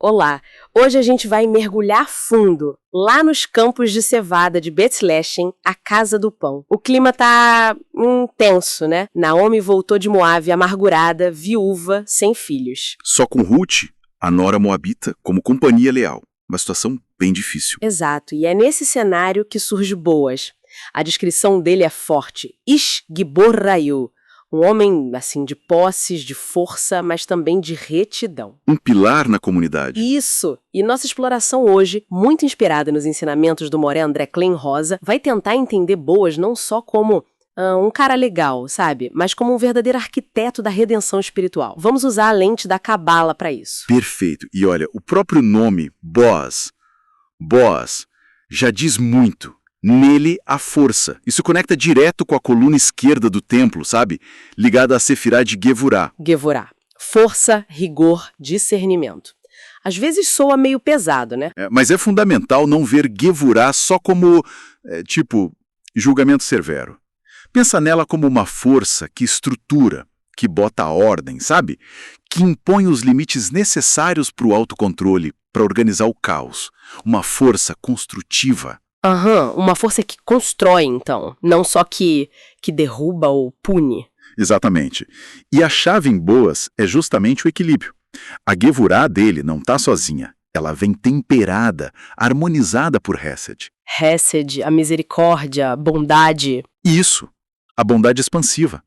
Olá! Hoje a gente vai mergulhar fundo, lá nos campos de cevada de Beth-Lehem, a Casa do Pão. O clima tá tenso, né? Naomi voltou de Moabe amargurada, viúva, sem filhos. Só com Ruth, a nora moabita, como companhia leal. Uma situação bem difícil. Exato, e é nesse cenário que surge Boaz. A descrição dele é forte. Ish Gibor Rayu. Um homem, assim, de posses, de força, mas também de retidão. Um pilar na comunidade. Isso! E nossa exploração hoje, muito inspirada nos ensinamentos do Moré André Klein Rosa, vai tentar entender Boaz não só como um cara legal, sabe? Mas como um verdadeiro arquiteto da redenção espiritual. Vamos usar a lente da Cabala para isso. Perfeito. E olha, o próprio nome, Boaz, já diz muito. Nele há força. Isso conecta direto com a coluna esquerda do templo, sabe? Ligada a Sefirá de Gevurá. Gevurá. Força, rigor, discernimento. Às vezes soa meio pesado, né? Mas é fundamental não ver Gevurá só como, julgamento severo. Pensa nela como uma força que estrutura, que bota a ordem, sabe? Que impõe os limites necessários para o autocontrole, para organizar o caos. Uma força construtiva. Uma força que constrói, então, não só que derruba ou pune. Exatamente. E a chave em Boaz é justamente o equilíbrio. A Gevurá dele não está sozinha. Ela vem temperada, harmonizada por Hesed. Hesed, a misericórdia, a bondade. Isso, a bondade expansiva.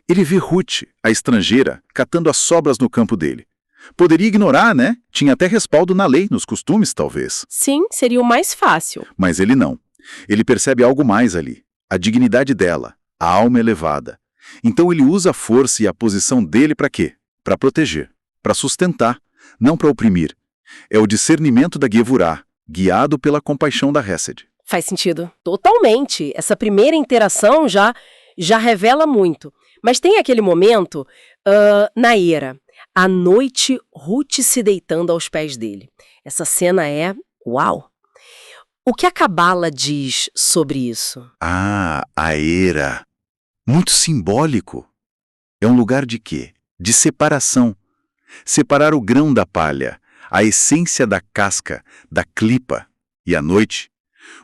Ele vê Ruth, a estrangeira, catando as sobras no campo dele. Poderia ignorar, né? Tinha até respaldo na lei, nos costumes, talvez. Sim, seria o mais fácil. Mas ele não. Ele percebe algo mais ali. A dignidade dela, a alma elevada. Então ele usa a força e a posição dele para quê? Para proteger, para sustentar, não para oprimir. É o discernimento da Gevurá, guiado pela compaixão da Hesed. Faz sentido. Totalmente. Essa primeira interação já revela muito. Mas tem aquele momento, na Era. À noite, Ruth se deitando aos pés dele. Essa cena é... Uau! O que a Cabala diz sobre isso? Ah, a Era. Muito simbólico. É um lugar de quê? De separação. Separar o grão da palha, a essência da casca, da clipa. E a noite?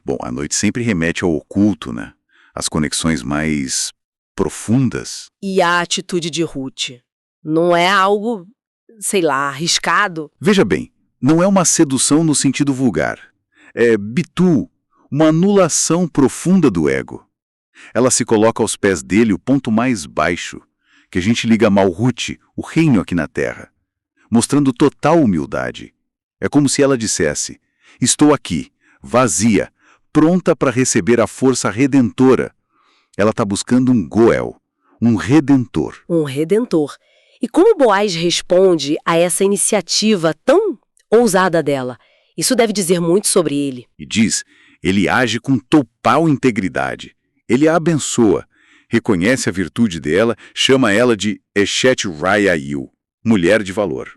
Bom, a noite sempre remete ao oculto, né? As conexões mais profundas. E a atitude de Ruth? Não é algo, sei lá, arriscado? Veja bem, não é uma sedução no sentido vulgar. É bitu, uma anulação profunda do ego. Ela se coloca aos pés dele o ponto mais baixo, que a gente liga a Malhut, o reino aqui na terra, mostrando total humildade. É como se ela dissesse, estou aqui, vazia, pronta para receber a força redentora. Ela está buscando um Goel, um redentor. Um redentor. E como Boaz responde a essa iniciativa tão ousada dela? Isso deve dizer muito sobre ele. E diz, ele age com total integridade. Ele a abençoa, reconhece a virtude dela, chama ela de Eshet Rayayu, mulher de valor.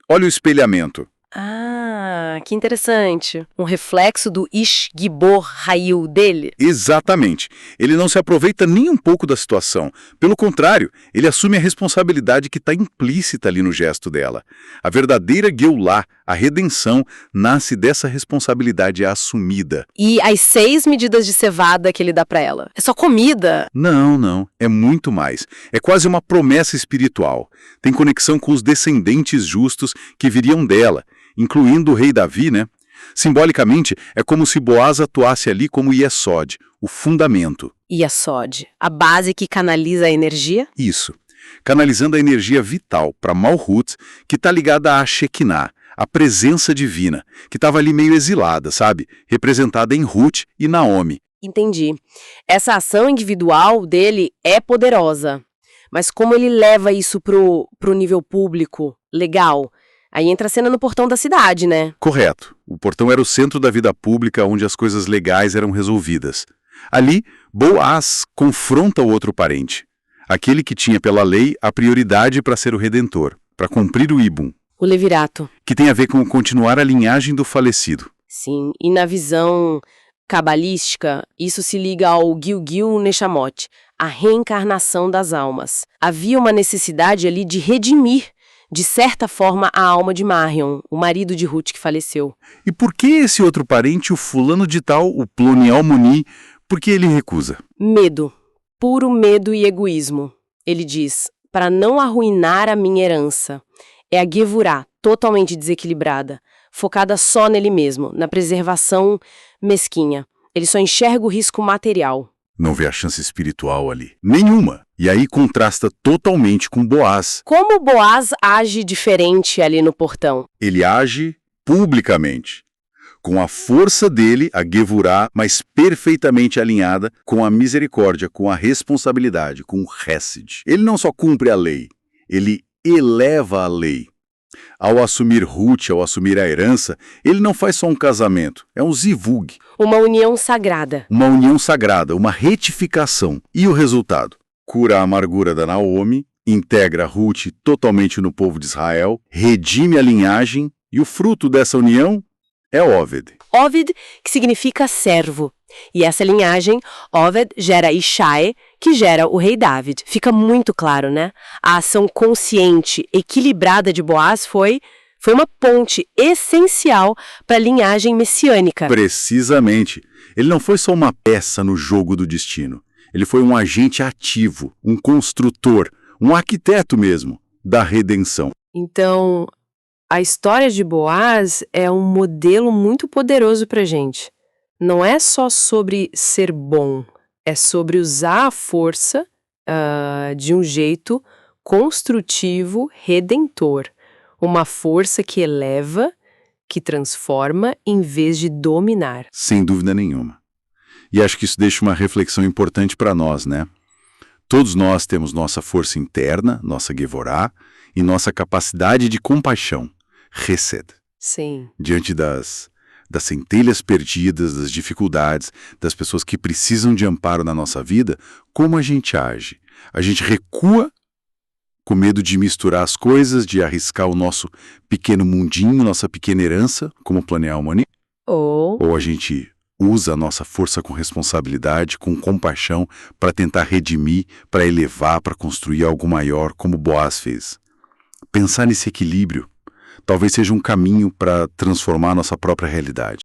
Olha o espelhamento. Ah, que interessante. Um reflexo do Ish Gibor Rayu dele. Exatamente. Ele não se aproveita nem um pouco da situação. Pelo contrário, ele assume a responsabilidade que está implícita ali no gesto dela. A verdadeira Geulá, a redenção, nasce dessa responsabilidade assumida. E as 6 medidas de cevada que ele dá para ela? É só comida? Não. É muito mais. É quase uma promessa espiritual. Tem conexão com os descendentes justos que viriam dela, incluindo o rei Davi, né? Simbolicamente, é como se Boaz atuasse ali como Yesod, o fundamento. Yesod, a base que canaliza a energia? Isso. Canalizando a energia vital para Malhut, que está ligada a Shekinah, a presença divina, que estava ali meio exilada, sabe? Representada em Ruth e Naomi. Entendi. Essa ação individual dele é poderosa. Mas como ele leva isso pro nível público, legal? Aí entra a cena no portão da cidade, né? Correto. O portão era o centro da vida pública onde as coisas legais eram resolvidas. Ali, Boaz confronta o outro parente. Aquele que tinha pela lei a prioridade para ser o redentor, para cumprir o Ibum. O levirato. Que tem a ver com continuar a linhagem do falecido. Sim, e na visão cabalística, isso se liga ao Gilgul Neshamot, a reencarnação das almas. Havia uma necessidade ali de redimir, de certa forma, a alma de Marion, o marido de Ruth que faleceu. E por que esse outro parente, o fulano de tal, o Ploni Almoni, por que ele recusa? Medo. Puro medo e egoísmo. Ele diz, para não arruinar a minha herança. É a Gevurah, totalmente desequilibrada, focada só nele mesmo, na preservação mesquinha. Ele só enxerga o risco material. Não vê a chance espiritual ali. Nenhuma. E aí contrasta totalmente com Boaz. Como Boaz age diferente ali no portão? Ele age publicamente. Com a força dele, a Gevurah, mas perfeitamente alinhada com a misericórdia, com a responsabilidade, com o Hesed. Ele não só cumpre a lei, ele eleva a lei. Ao assumir Ruth, ao assumir a herança, ele não faz só um casamento, é um zivug. Uma união sagrada. Uma união sagrada, uma retificação. E o resultado? Cura a amargura da Naomi, integra Ruth totalmente no povo de Israel, redime a linhagem e o fruto dessa união é Oved. Oved, que significa servo. E essa linhagem, Oved, gera Ishai, que gera o rei David. Fica muito claro, né? A ação consciente, equilibrada de Boaz foi uma ponte essencial para a linhagem messiânica. Precisamente. Ele não foi só uma peça no jogo do destino. Ele foi um agente ativo, um construtor, um arquiteto mesmo, da redenção. Então, a história de Boaz é um modelo muito poderoso para a gente. Não é só sobre ser bom, é sobre usar a força de um jeito construtivo, redentor. Uma força que eleva, que transforma, em vez de dominar. Sem dúvida nenhuma. E acho que isso deixa uma reflexão importante para nós, né? Todos nós temos nossa força interna, nossa Gevurah, e nossa capacidade de compaixão, Hesed. Sim. Diante das centelhas perdidas, das dificuldades, das pessoas que precisam de amparo na nossa vida, como a gente age? A gente recua com medo de misturar as coisas, de arriscar o nosso pequeno mundinho, nossa pequena herança, como planear o money? Ou a gente usa a nossa força com responsabilidade, com compaixão, para tentar redimir, para elevar, para construir algo maior, como Boaz fez. Pensar nesse equilíbrio talvez seja um caminho para transformar nossa própria realidade.